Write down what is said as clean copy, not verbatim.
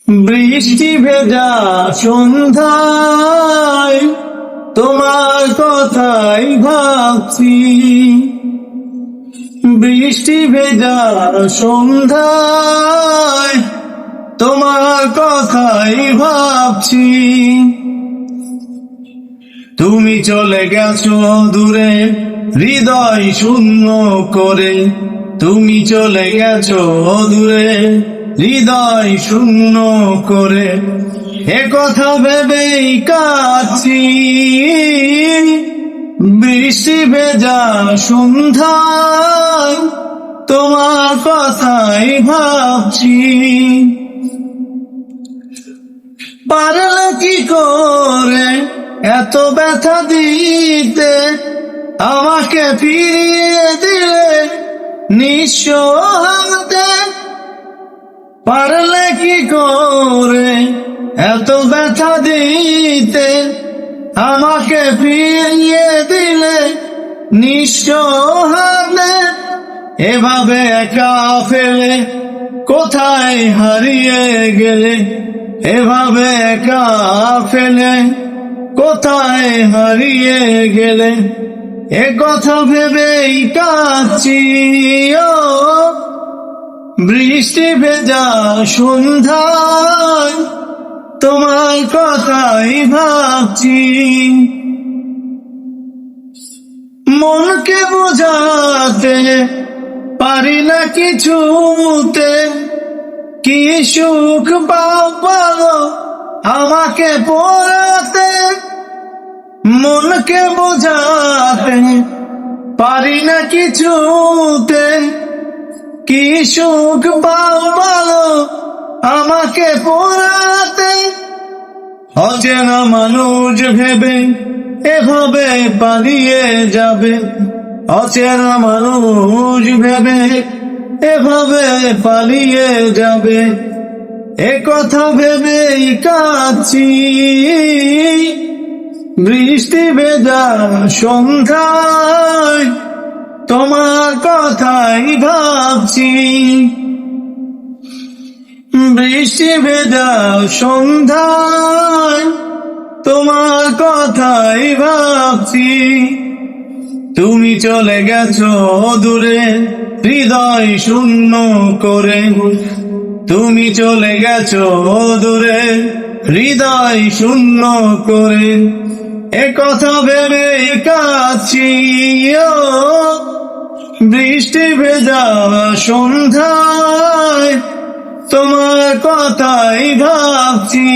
বৃষ্টি ভেজা সন্ধ্যায় তোমার কথাই ভাবছি। বৃষ্টি ভেজা সন্ধ্যায় তোমার কথাই ভাবছি। তুমি চলে গেছো দূরে হৃদয় শূন্য করে। তুমি চলে গেছো দূরে হৃদয় শূন্য করে। এ কথা ভেবেই কাঁদছি। বৃষ্টি ভেজা সন্ধ্যায় তোমার কথাই ভাবছি। পারলে কি করে এত ব্যথা দিতে, আমাকে ফিরিয়ে দিলে নিঃস্ব হাতে। পারলে কি করে এত ব্যথা দিতে, আমাকে ফিরিয়ে দিলে নিঃস্ব হাতে। এভাবে একা ফেলে কোথায় হারিয়ে গেলে, এভাবে একা ফেলে কোথায় হারিয়ে গেলে। এ কথা ভেবেই কাঁদছি। ও বৃষ্টি ভেজা সন্ধ্যায় তোমার কথাই ভাবছি। মনকে বোঝাতে পারি না কিছুতে, কি সুখ পাও বলো আমাকে পোড়াতে। মনকে বোঝাতে পারি না কিছুতে, কি সুখ পাও বলো আমাকে পোড়াতে। অচেনা মানুষ ভেবে এভাবে পালিয়ে যাবে, অচেনা মানুষ ভেবে এভাবে পালিয়ে যাবে। এ কথা ভেবেই কাঁদছি। বৃষ্টি ভেজা সন্ধ্যায় তোমার কথাই ভাবছি। বৃষ্টি ভেজা সন্ধ্যায় তোমার কথাই ভাবছি। তুমি চলে গেছো দূরে হৃদয় শূন্য করে। তুমি চলে গেছো দূরে হৃদয় শূন্য করে। এ কথা ভেবে কাঁদছি। ও বৃষ্টি ভেজা সন্ধ্যায় তোমার কথাই ভাবছি।